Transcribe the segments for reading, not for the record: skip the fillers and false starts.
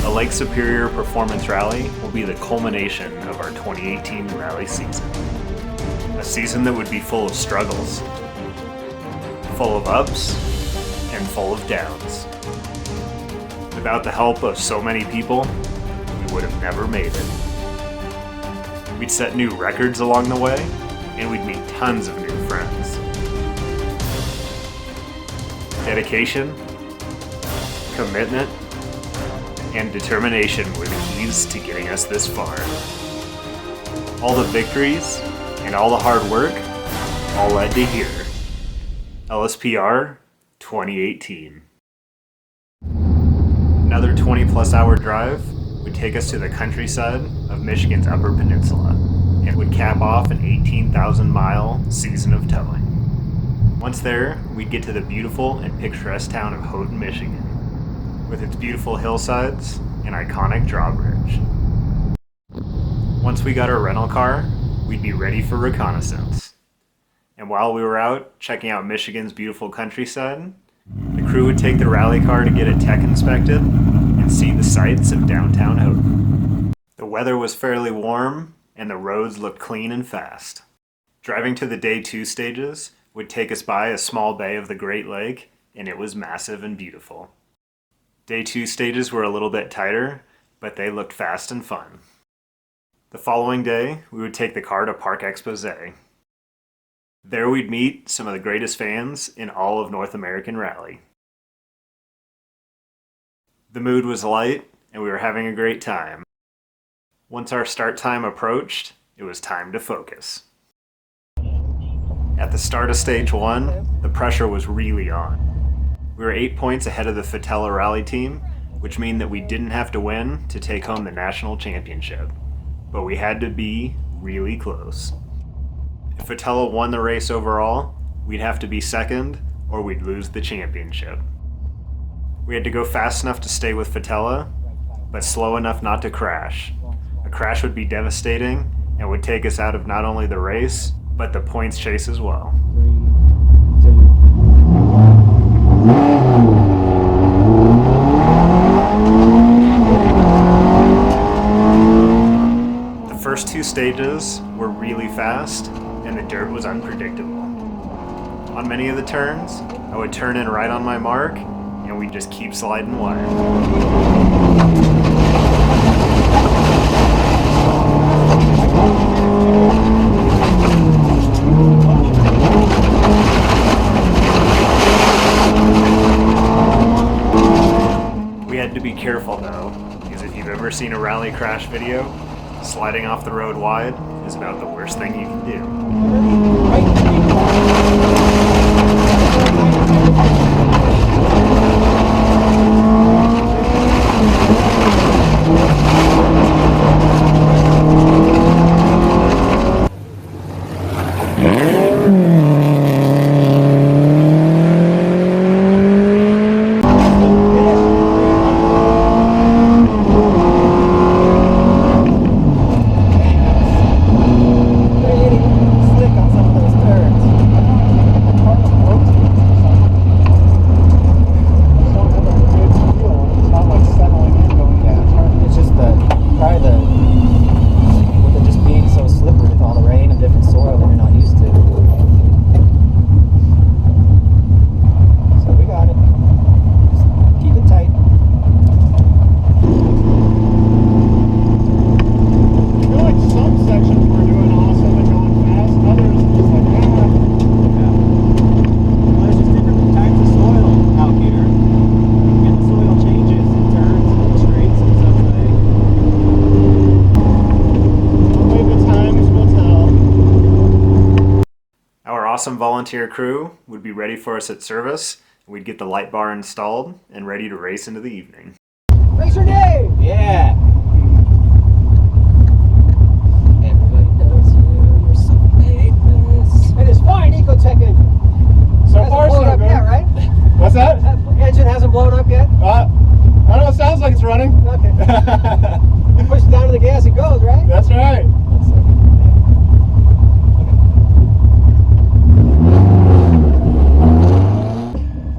The Lake Superior Performance Rally will be the culmination of our 2018 rally season. A season that would be full of struggles, full of ups, and full of downs. Without the help of so many people, we would have never made it. We'd set new records along the way, and we'd meet tons of new friends. Dedication, commitment, and determination were the keys to getting us this far. All the victories and all the hard work all led to here. LSPR 2018. Another 20-plus hour drive would take us to the countryside of Michigan's Upper Peninsula and would cap off an 18,000-mile season of towing. Once there, we'd get to the beautiful and picturesque town of Houghton, Michigan, with its beautiful hillsides and iconic drawbridge. Once we got our rental car, we'd be ready for reconnaissance. And while we were out checking out Michigan's beautiful countryside, the crew would take the rally car to get it tech inspected and see the sights of downtown Houghton. The weather was fairly warm and the roads looked clean and fast. Driving to the Day 2 stages would take us by a small bay of the Great Lake, and it was massive and beautiful. Day 2 stages were a little bit tighter, but they looked fast and fun. The following day, we would take the car to Park Expose. There we'd meet some of the greatest fans in all of North American Rally. The mood was light, and we were having a great time. Once our start time approached, it was time to focus. At the start of Stage 1, the pressure was really on. We were 8 points ahead of the Fetela rally team, which meant that we didn't have to win to take home the national championship. But we had to be really close. If Fetela won the race overall, we'd have to be second or we'd lose the championship. We had to go fast enough to stay with Fetela, but slow enough not to crash. A crash would be devastating and would take us out of not only the race, but the points chase as well. The first 2 stages were really fast and the dirt was unpredictable. On many of the turns, I would turn in right on my mark and we'd just keep sliding wide. We had to be careful though, because if you've ever seen a rally crash video, sliding off the road wide is about the worst thing you can do. Awesome volunteer crew would be ready for us at service. We'd get the light bar installed and ready to race into the evening. Racer Dave! Yeah! Everybody knows you, you're so famous. It is fine, Ecotech engine. So far, so good. Yet, right? What's that? Engine hasn't blown up yet? I don't know, it sounds like it's running. Okay. Push it down to the gas, it goes, right? That's right.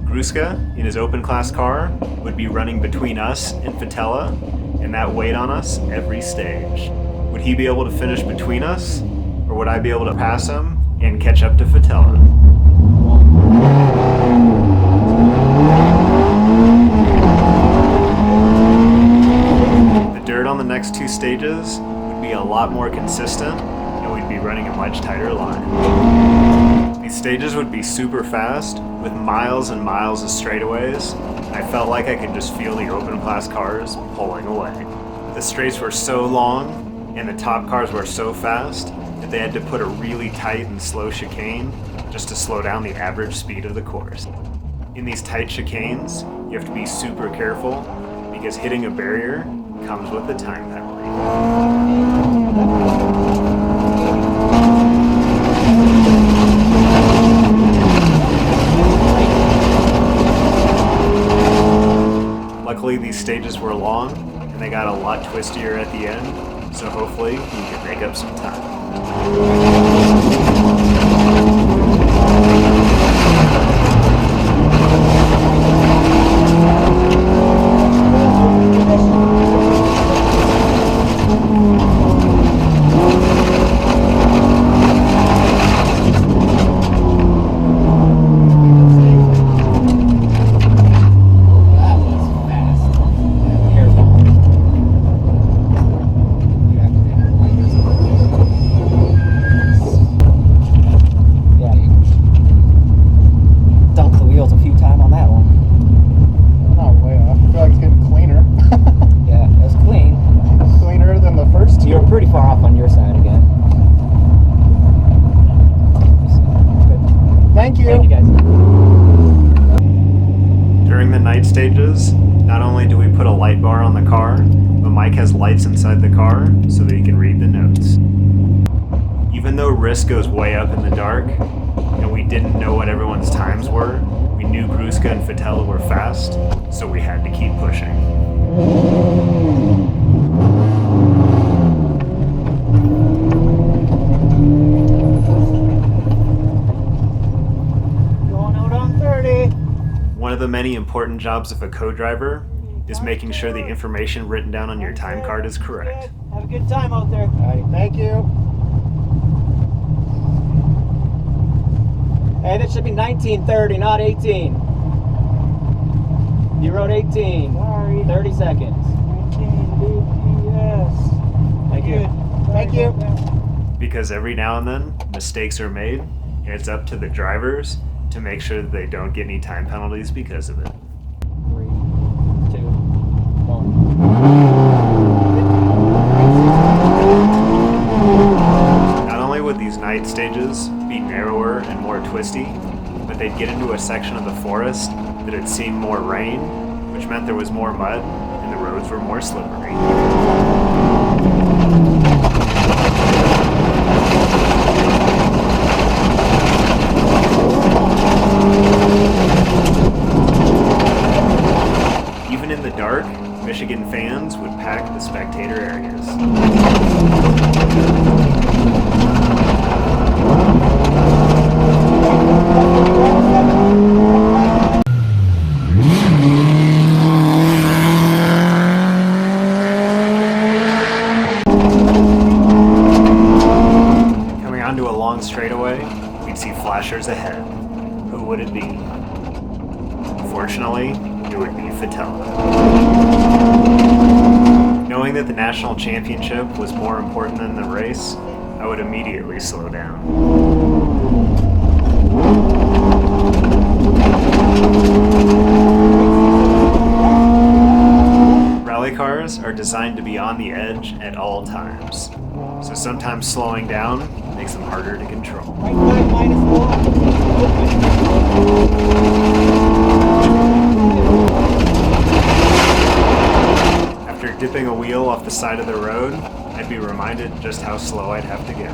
Gruska, in his open class car, would would be running between us and Fetela, and that weighed on us every stage. Would he be able to finish between us, or would I be able to pass him and catch up to Fetela? The dirt on the next two stages would be a lot more consistent, and we'd be running a much tighter line. These stages would be super fast, with miles and miles of straightaways, and I felt like I could just feel the open class cars pulling away. The straights were so long, and the top cars were so fast, that they had to put a really tight and slow chicane just to slow down the average speed of the course. In these tight chicanes, you have to be super careful, because hitting a barrier comes with a time penalty. Luckily, these stages were long, and they got a lot twistier at the end, so hopefully we can make up some time. Pretty far off on your side again. Thank you. Thank you guys. During the night stages, not only do we put a light bar on the car, but Mike has lights inside the car so that he can read the notes. Even though risk goes way up in the dark, and we didn't know what everyone's times were, we knew Gruska and Fetela were fast, so we had to keep pushing. One of the many important jobs of a co-driver is making sure the information written down on your time card is correct. Have a good time out there. Alrighty, thank you. Hey, this should be 19:30, not 18. You wrote 18. Sorry. 30 seconds. 19 BPS. Thank you. Thank you. Because every now and then, mistakes are made, and it's up to the drivers to make sure that they don't get any time penalties because of it. 3, 2, 1. Not only would these night stages be narrower and more twisty, but they'd get into a section of the forest that had seen more rain, which meant there was more mud and the roads were more slippery. Even in the dark, Michigan fans would pack the spectator areas. Coming onto a long straightaway, we'd see flashers ahead. Who would it be? Fortunately, it would be Fetela. Knowing that the national championship was more important than the race, I would immediately slow down. Rally cars are designed to be on the edge at all times, so sometimes slowing down makes them harder to control. After dipping a wheel off the side of the road, I'd be reminded just how slow I'd have to go.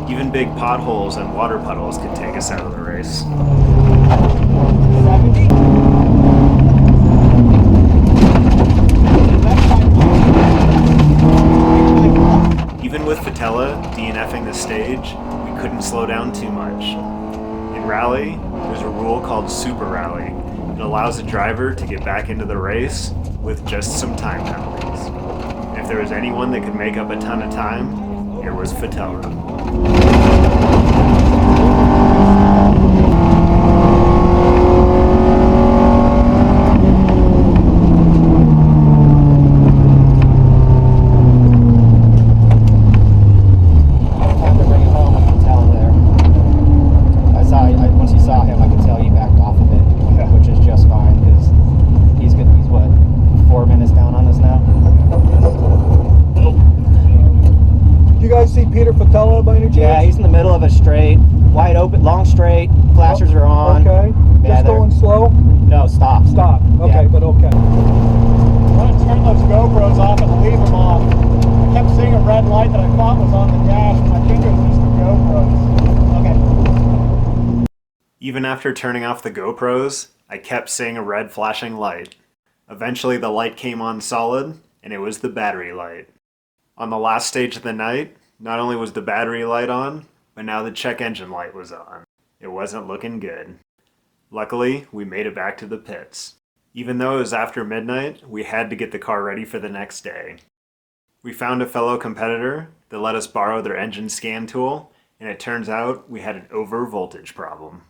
Even big potholes and water puddles could take us out of the race. 70. Even with Fetela DNFing the stage, we couldn't slow down too much. In rally, there's a rule called Super Rally. It allows a driver to get back into the race with just some time penalties. And if there was anyone that could make up a ton of time, it was Fetela. See Peter Fetela by any chance? Yeah, he's in the middle of a straight, wide open, long straight. Flashers are on. Okay. Yeah, Just going slow? No, stop. Stop. Okay, Yeah. but okay. I'm going to turn those GoPros off and leave them off. I kept seeing a red light that I thought was on the dash, but I think it was just the GoPros. Okay. Even after turning off the GoPros, I kept seeing a red flashing light. Eventually the light came on solid, and it was the battery light. On the last stage of the night, not only was the battery light on, but now the check engine light was on. It wasn't looking good. Luckily, we made it back to the pits. Even though it was after midnight, we had to get the car ready for the next day. We found a fellow competitor that let us borrow their engine scan tool, and it turns out we had an over voltage problem.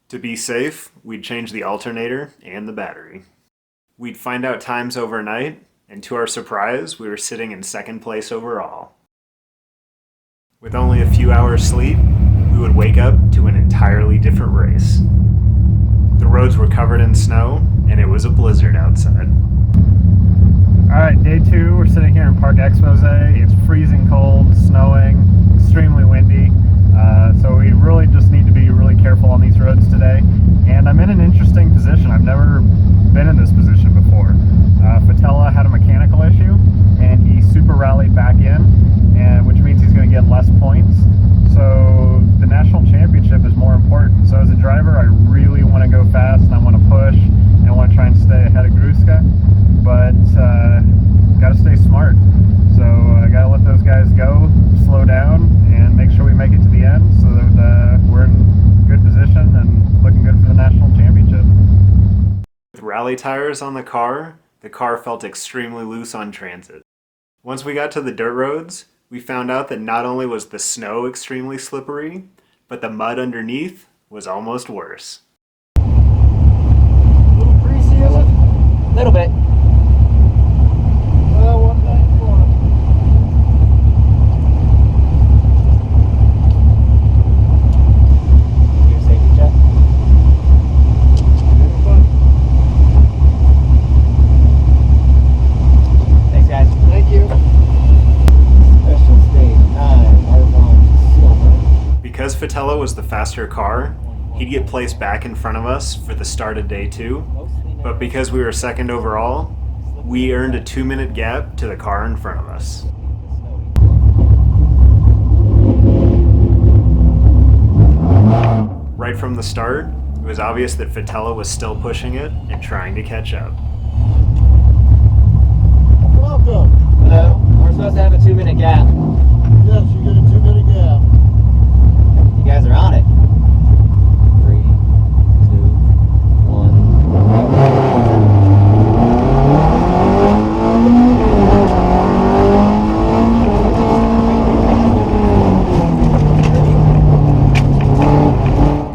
To be safe, we'd change the alternator and the battery. We'd find out times overnight, and to our surprise, we were sitting in second place overall. With only a few hours sleep, we would wake up to an entirely different race. The roads were covered in snow, and it was a blizzard outside. Alright, day 2, we're sitting here in Park Expose. It's freezing cold, snowing, extremely windy, so we really just need to be really careful on these roads today. And I'm in an interesting position. I've never been in this position before. Fetela had a mechanical issue, and he super rallied back in, and which means he's going to get less points. So the national championship is more important. So as a driver, I really want to go fast, and I want to push, and I want to try and stay ahead of Gruska, but got to stay smart. So I got to let those guys go, slow down, and make sure we make it to the end so that we're in good position and looking good for the national championship. With rally tires on the car felt extremely loose on transit. Once we got to the dirt roads, we found out that not only was the snow extremely slippery, but the mud underneath was almost worse. A little greasy, is it? Little bit. Well, 194. Do a safety check. Thanks, guys. Thank you. Special stage 9, Arvon Silver. Because Fetela was the faster car, he'd get placed back in front of us for the start of day 2, but because we were second overall, we earned a 2-minute gap to the car in front of us. Right from the start, it was obvious that Fetela was still pushing it and trying to catch up. Welcome. Hello. We're supposed to have a 2-minute gap. Yes, you get a 2-minute gap. You guys are on it. 3, 2, 1.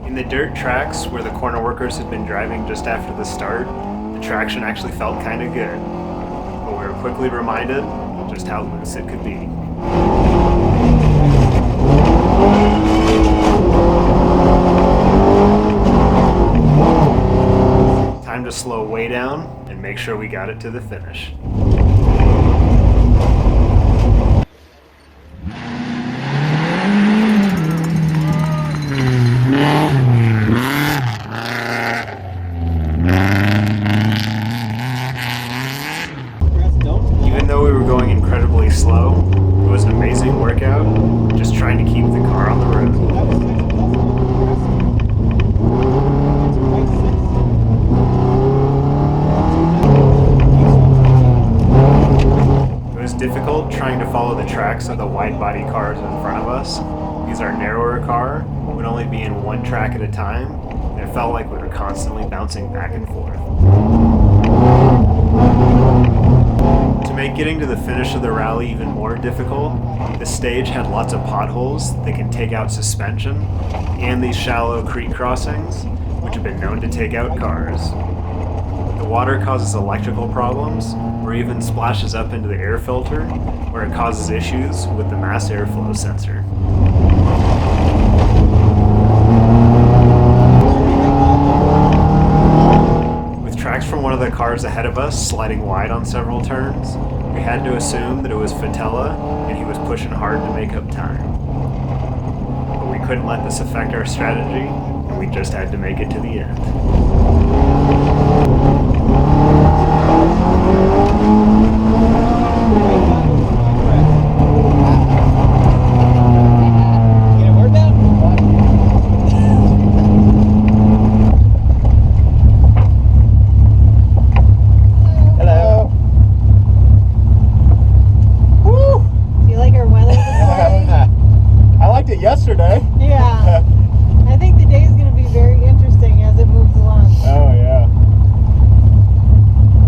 In the dirt tracks where the corner workers had been driving just after the start, the traction actually felt kind of good, but we were quickly reminded just how loose it could be. Time to slow way down and make sure we got it to the finish. Even though we were going incredibly slow, it was an amazing workout, just trying to keep the car on the road. It was difficult trying to follow the tracks of the wide-body cars in front of us, because our narrower car would only be in one track at a time, and it felt like we were constantly bouncing back and forth. To make getting to the finish of the rally even more difficult, the stage had lots of potholes that can take out suspension, and these shallow creek crossings, which have been known to take out cars. The water causes electrical problems, or even splashes up into the air filter, where it causes issues with the mass airflow sensor. With tracks from one of the cars ahead of us sliding wide on several turns, we had to assume that it was Fetela and he was pushing hard to make up time. But we couldn't let this affect our strategy, and we just had to make it to the end. Get a word down? Hello. Woo! Do you like our weather this morning? I liked it yesterday. Yeah. I think the day is going to be very interesting as it moves along. Oh yeah.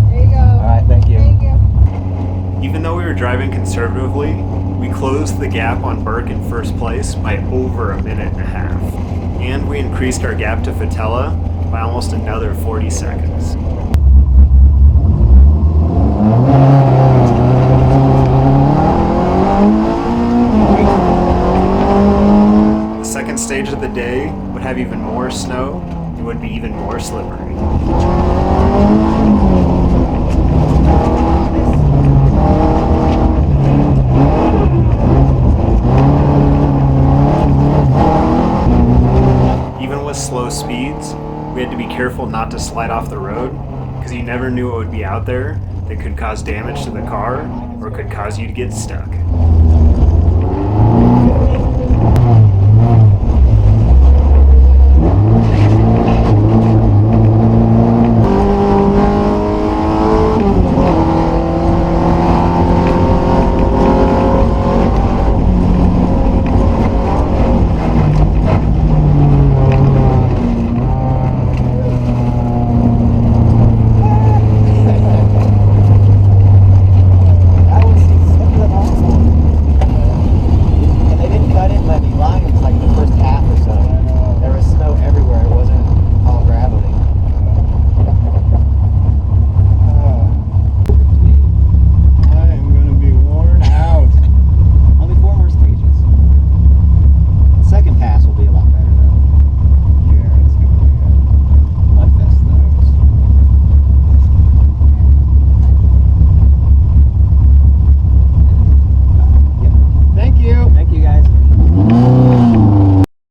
There you go. All right, thank you. Thank you. Even though we were driving conservatively, we closed the gap on Burke in first place by over a minute and a half. And we increased our gap to Fetela by almost another 40 seconds. The second stage of the day would have even more snow and would be even more slippery. Even with slow speeds, we had to be careful not to slide off the road, because you never knew what would be out there that could cause damage to the car or could cause you to get stuck. That was simpler than awful. And they didn't cut in levee lines like the first half or so. There was snow everywhere. It wasn't all gravity. I am gonna be worn out. Only 4 more stages. Second pass will be a lot better though. Yeah, it's gonna be Mudfest though. Thank you. Thank you guys.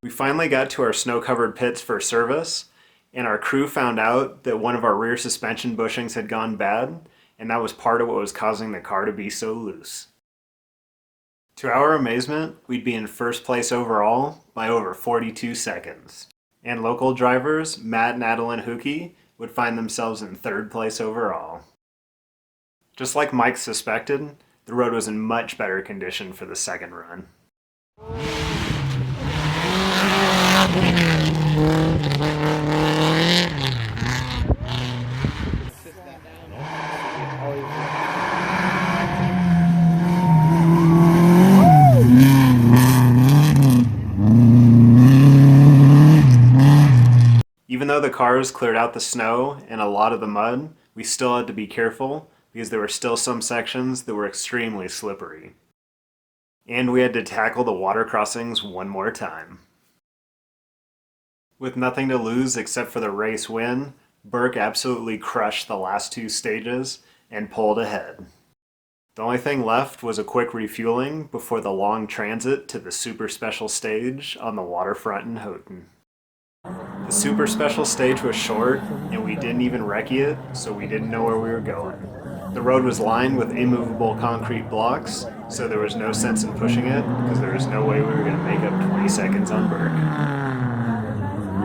We finally got to our snow-covered pits for service, and our crew found out that one of our rear suspension bushings had gone bad, and that was part of what was causing the car to be so loose. To our amazement, we'd be in first place overall by over 42 seconds. And local drivers, Matt and Adeline Hookey, would find themselves in third place overall. Just like Mike suspected, the road was in much better condition for the second run. Even though the cars cleared out the snow and a lot of the mud, we still had to be careful because there were still some sections that were extremely slippery. And we had to tackle the water crossings one more time. With nothing to lose except for the race win, Burke absolutely crushed the last 2 stages and pulled ahead. The only thing left was a quick refueling before the long transit to the super special stage on the waterfront in Houghton. The super special stage was short, and we didn't even recce it, so we didn't know where we were going. The road was lined with immovable concrete blocks, so there was no sense in pushing it, because there was no way we were going to make up 20 seconds on Burke.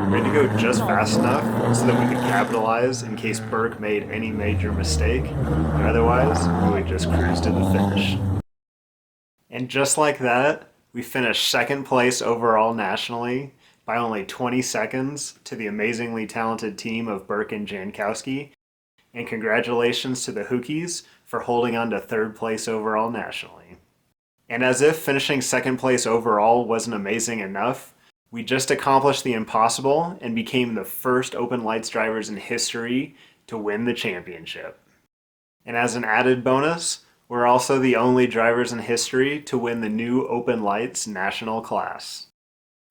We had to go just fast enough so that we could capitalize in case Burke made any major mistake, and otherwise we would just cruise to the finish. And just like that, We finished second place overall nationally by only 20 seconds to the amazingly talented team of Burke and Jankowski. And congratulations to the Hokies for holding on to third place overall nationally. And as if finishing second place overall wasn't amazing enough, we just accomplished the impossible and became the first open lights drivers in history to win the championship. And as an added bonus, we're also the only drivers in history to win the new open lights national class.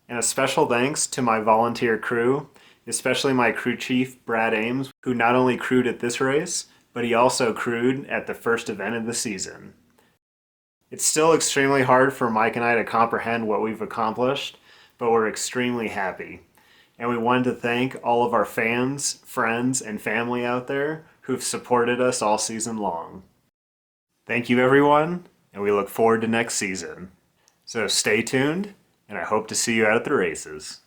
And a special thanks to my volunteer crew, especially my crew chief, Brad Ames, who not only crewed at this race, but he also crewed at the first event of the season. It's still extremely hard for Mike and I to comprehend what we've accomplished, but we're extremely happy. And we wanted to thank all of our fans, friends, and family out there who've supported us all season long. Thank you, everyone, and we look forward to next season. So stay tuned, and I hope to see you out at the races.